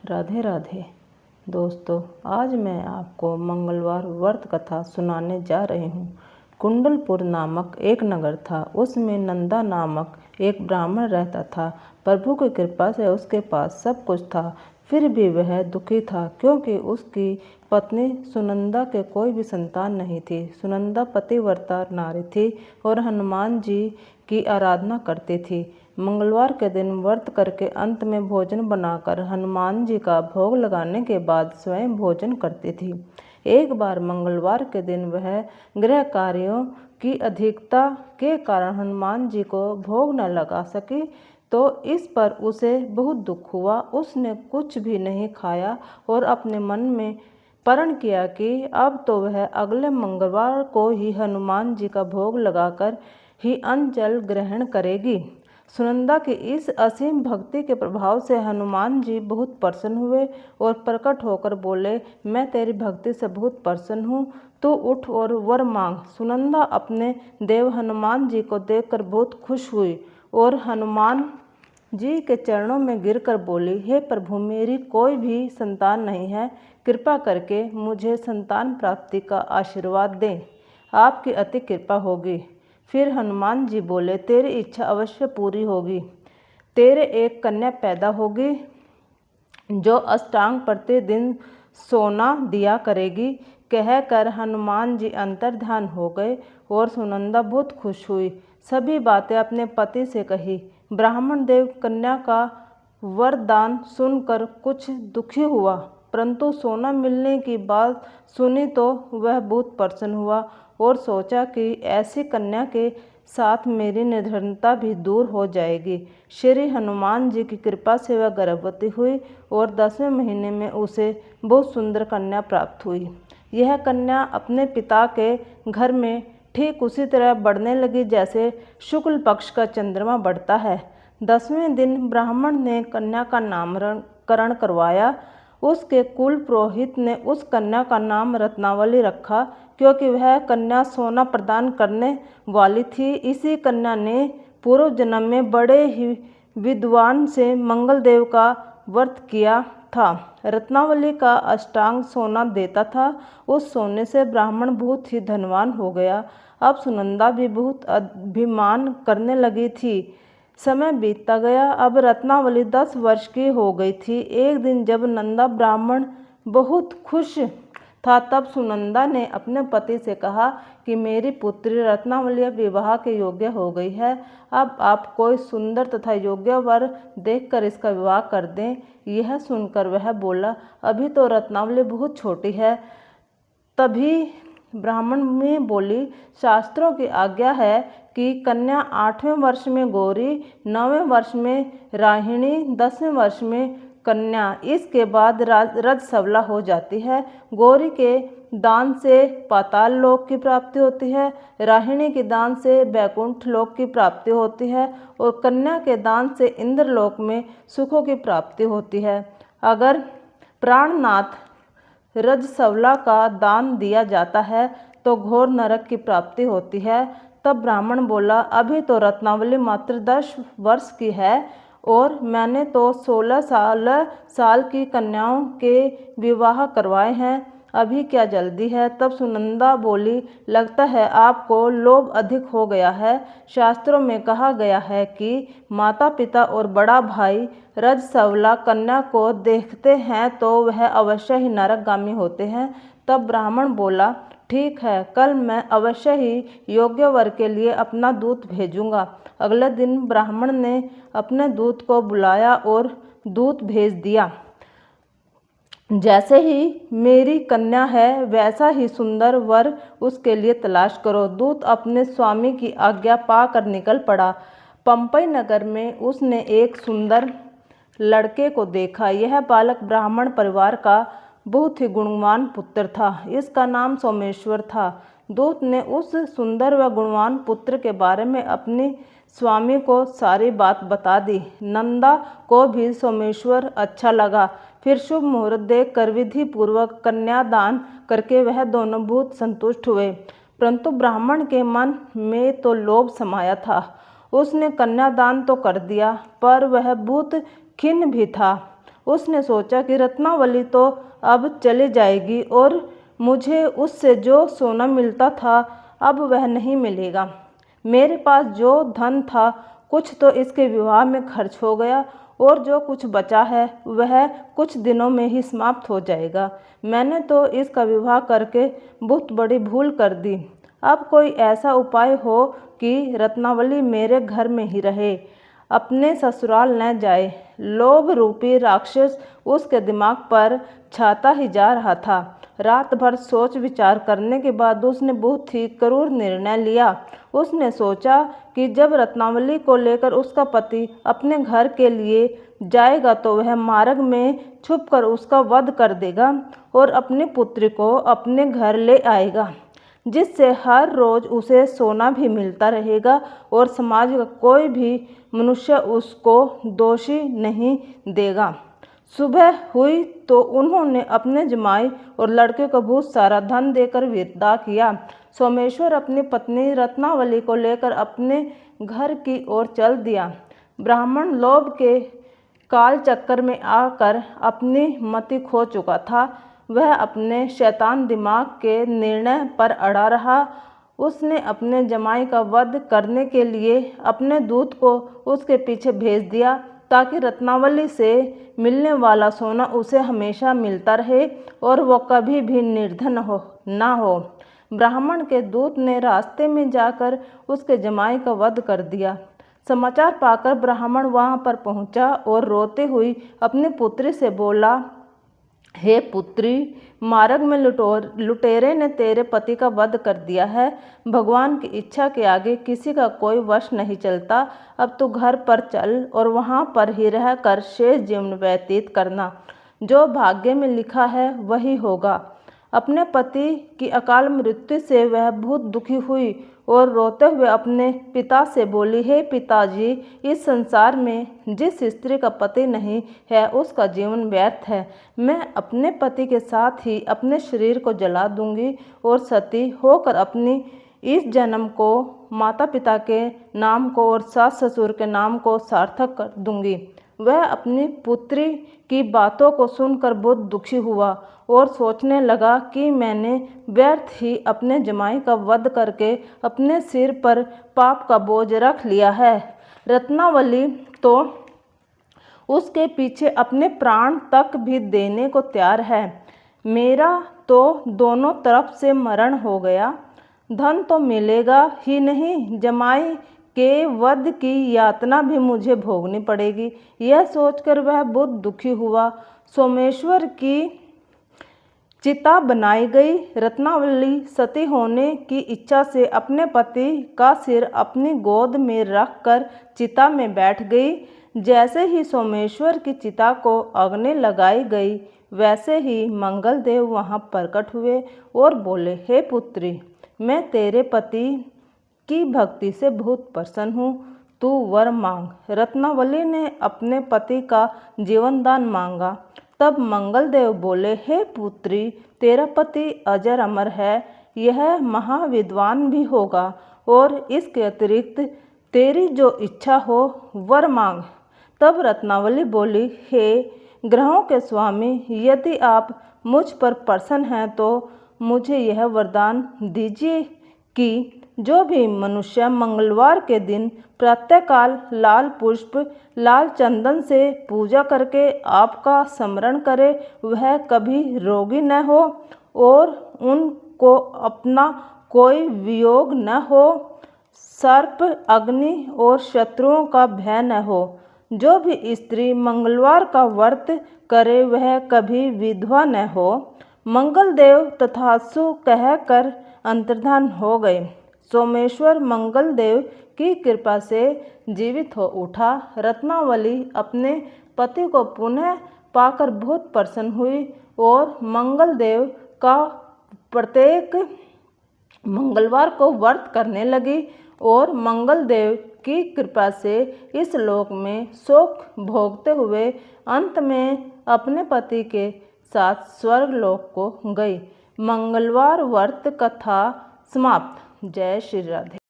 राधे राधे दोस्तों, आज मैं आपको मंगलवार व्रत कथा सुनाने जा रही हूँ। कुंडलपुर नामक एक नगर था। उसमें नंदा नामक एक ब्राह्मण रहता था। प्रभु की कृपा से उसके पास सब कुछ था। फिर भी वह दुखी था क्योंकि उसकी पत्नी सुनंदा के कोई भी संतान नहीं थी। सुनंदा पतिव्रता नारी थी और हनुमान जी की आराधना करती थी। मंगलवार के दिन व्रत करके अंत में भोजन बनाकर हनुमान जी का भोग लगाने के बाद स्वयं भोजन करती थी। एक बार मंगलवार के दिन वह गृह कार्यों की अधिकता के कारण हनुमान जी को भोग न लगा सकी, तो इस पर उसे बहुत दुख हुआ। उसने कुछ भी नहीं खाया और अपने मन में प्रण किया कि अब तो वह अगले मंगलवार को ही हनुमान जी का भोग लगाकर ही अन्न जल ग्रहण करेगी। सुनंदा की इस असीम भक्ति के प्रभाव से हनुमान जी बहुत प्रसन्न हुए और प्रकट होकर बोले, मैं तेरी भक्ति से बहुत प्रसन्न हूँ, तू उठ और वर मांग। सुनंदा अपने देव हनुमान जी को देखकर बहुत खुश हुई और हनुमान जी के चरणों में गिरकर बोली, हे प्रभु, मेरी कोई भी संतान नहीं है, कृपा करके मुझे संतान प्राप्ति का आशीर्वाद दें, आपकी अति कृपा होगी। फिर हनुमान जी बोले, तेरी इच्छा अवश्य पूरी होगी। तेरे एक कन्या पैदा होगी जो अष्टांग प्रतिदिन सोना दिया करेगी। कहकर हनुमान जी अंतर्ध्यान हो गए और सुनंदा बहुत खुश हुई। सभी बातें अपने पति से कही। ब्राह्मण देव कन्या का वरदान सुनकर कुछ दुखी हुआ, परंतु सोना मिलने की बात सुनी तो वह बहुत प्रसन्न हुआ और सोचा कि ऐसी कन्या के साथ मेरी निर्धनता भी दूर हो जाएगी। श्री हनुमान जी की कृपा से वह गर्भवती हुई और 10वें महीने में उसे बहुत सुंदर कन्या प्राप्त हुई। यह कन्या अपने पिता के घर में ठीक उसी तरह बढ़ने लगी जैसे शुक्ल पक्ष का चंद्रमा बढ़ता है। 10वें दिन ब्राह्मण ने कन्या का नामकरण करवाया। उसके कुल पुरोहित ने उस कन्या का नाम रत्नावली रखा, क्योंकि वह कन्या सोना प्रदान करने वाली थी। इसी कन्या ने पूर्व जन्म में बड़े ही विद्वान से मंगल देव का व्रत किया था। रत्नावली का अष्टांग सोना देता था। उस सोने से ब्राह्मण बहुत ही धनवान हो गया। अब सुनंदा भी बहुत अभिमान करने लगी थी। समय बीतता गया। अब रत्नावली 10 वर्ष की हो गई थी। एक दिन जब नंदा ब्राह्मण बहुत खुश था, तब सुनंदा ने अपने पति से कहा कि मेरी पुत्री रत्नावली विवाह के योग्य हो गई है। अब आप कोई सुंदर तथा योग्य वर देखकर इसका विवाह कर दें। यह सुनकर वह बोला, अभी तो रत्नावली बहुत छोटी है। तभी ब्राह्मण में बोली, शास्त्रों की आज्ञा है कि कन्या 8वें वर्ष में गौरी, 9वें वर्ष में राहिणी, 10वें वर्ष में कन्या, इसके बाद रजस्वला हो जाती है। गौरी के दान से पाताल लोक की प्राप्ति होती है, राहिणी के दान से बैकुंठ लोक की प्राप्ति होती है और कन्या के दान से इंद्रलोक में सुखों की प्राप्ति होती है। अगर प्राणनाथ रजस्वला का दान दिया जाता है तो घोर नरक की प्राप्ति होती है। तब ब्राह्मण बोला, अभी तो रत्नावली मात्र 10 वर्ष की है और मैंने तो 16 साल की कन्याओं के विवाह करवाए हैं, अभी क्या जल्दी है। तब सुनंदा बोली, लगता है आपको लोभ अधिक हो गया है। शास्त्रों में कहा गया है कि माता पिता और बड़ा भाई रजस्वला कन्या को देखते हैं तो वह अवश्य ही नरकगामी होते हैं। तब ब्राह्मण बोला, ठीक है, कल मैं अवश्य ही योग्य वर के लिए अपना दूत भेजूंगा। अगले दिन ब्राह्मण ने अपने दूत को बुलाया और दूत भेज दिया, जैसे ही मेरी कन्या है वैसा ही सुंदर वर उसके लिए तलाश करो। दूत अपने स्वामी की आज्ञा पाकर निकल पड़ा। पंपई नगर में उसने एक सुंदर लड़के को देखा। यह बालक ब्राह्मण परिवार का बहुत ही गुणवान पुत्र था। इसका नाम सोमेश्वर था। दूत ने उस सुंदर व गुणवान पुत्र के बारे में अपने स्वामी को सारी बात बता दी। नंदा को भी सोमेश्वर अच्छा लगा। फिर शुभ मुहूर्त देखकर विधि पूर्वक कन्यादान करके वह दोनों बहुत संतुष्ट हुए, परंतु ब्राह्मण के मन में तो लोभ समाया था। उसने कन्यादान तो कर दिया, पर वह बहुत खिन्न भी था। उसने सोचा कि रत्नावली तो अब चली जाएगी और मुझे उससे जो सोना मिलता था अब वह नहीं मिलेगा। मेरे पास जो धन था कुछ तो इसके विवाह में खर्च हो गया और जो कुछ बचा है वह कुछ दिनों में ही समाप्त हो जाएगा। मैंने तो इसका विवाह करके बहुत बड़ी भूल कर दी। अब कोई ऐसा उपाय हो कि रत्नावली मेरे घर में ही रहे, अपने ससुराल न जाए। लोभ रूपी राक्षस उसके दिमाग पर छाता ही जा रहा था। रात भर सोच विचार करने के बाद उसने बहुत ही क्रूर निर्णय लिया। उसने सोचा कि जब रत्नावली को लेकर उसका पति अपने घर के लिए जाएगा तो वह मार्ग में छुपकर उसका वध कर देगा और अपनी पुत्री को अपने घर ले आएगा, जिससे हर रोज उसे सोना भी मिलता रहेगा और समाज का कोई भी मनुष्य उसको दोषी नहीं देगा। सुबह हुई तो उन्होंने अपने जमाई और लड़के को बहुत सारा धन देकर विदा किया। सोमेश्वर अपनी पत्नी रत्नावली को लेकर अपने घर की ओर चल दिया। ब्राह्मण लोभ के काल चक्कर में आकर अपनी मति खो चुका था। वह अपने शैतान दिमाग के निर्णय पर अड़ा रहा। उसने अपने जमाई का वध करने के लिए अपने दूत को उसके पीछे भेज दिया ताकि रत्नावली से मिलने वाला सोना उसे हमेशा मिलता रहे और वो कभी भी निर्धन ना हो। ब्राह्मण के दूत ने रास्ते में जाकर उसके जमाई का वध कर दिया। समाचार पाकर ब्राह्मण वहां पर पहुंचा और रोते हुई अपनी पुत्री से बोला, हे पुत्री, मार्ग में लुटेरे ने तेरे पति का वध कर दिया है। भगवान की इच्छा के आगे किसी का कोई वश नहीं चलता। अब तू घर पर चल और वहां पर ही रहकर शेष जीवन व्यतीत करना। जो भाग्य में लिखा है वही होगा। अपने पति की अकाल मृत्यु से वह बहुत दुखी हुई और रोते हुए अपने पिता से बोली, हे पिताजी, इस संसार में जिस स्त्री का पति नहीं है उसका जीवन व्यर्थ है। मैं अपने पति के साथ ही अपने शरीर को जला दूंगी और सती होकर अपनी इस जन्म को माता पिता के नाम को और सास ससुर के नाम को सार्थक कर दूंगी। वह अपनी पुत्री की बातों को सुनकर बहुत दुखी हुआ और सोचने लगा कि मैंने व्यर्थ ही अपने जमाई का वध करके अपने सिर पर पाप का बोझ रख लिया है। रत्नावली तो उसके पीछे अपने प्राण तक भी देने को तैयार है। मेरा तो दोनों तरफ से मरण हो गया। धन तो मिलेगा ही नहीं, जमाई के वध की यातना भी मुझे भोगनी पड़ेगी। यह सोचकर वह बहुत दुखी हुआ। सोमेश्वर की चिता बनाई गई। रत्नावली सती होने की इच्छा से अपने पति का सिर अपनी गोद में रखकर चिता में बैठ गई। जैसे ही सोमेश्वर की चिता को अग्नि लगाई गई वैसे ही मंगलदेव वहां प्रकट हुए और बोले, हे पुत्री, मैं तेरे पति की भक्ति से बहुत प्रसन्न हूँ, तू वर मांग। रत्नावली ने अपने पति का जीवन दान मांगा। तब मंगलदेव बोले, हे पुत्री, तेरा पति अजर अमर है, यह महाविद्वान भी होगा और इसके अतिरिक्त तेरी जो इच्छा हो वर मांग। तब रत्नावली बोली, हे ग्रहों के स्वामी, यदि आप मुझ पर प्रसन्न हैं तो मुझे यह वरदान दीजिए कि जो भी मनुष्य मंगलवार के दिन प्रातःकाल लाल पुष्प लाल चंदन से पूजा करके आपका स्मरण करे वह कभी रोगी न हो और उनको अपना कोई वियोग न हो, सर्प अग्नि और शत्रुओं का भय न हो। जो भी स्त्री मंगलवार का व्रत करे वह कभी विधवा न हो। मंगलदेव तथास्तु कहकर अंतर्धान हो गए। सोमेश्वर मंगलदेव की कृपा से जीवित हो उठा। रत्नावली अपने पति को पुनः पाकर बहुत प्रसन्न हुई और मंगलदेव का प्रत्येक मंगलवार को व्रत करने लगी और मंगलदेव की कृपा से इस लोक में सुख भोगते हुए अंत में अपने पति के साथ स्वर्ग लोक को गई। मंगलवार व्रत कथा समाप्त। जय श्री राधे।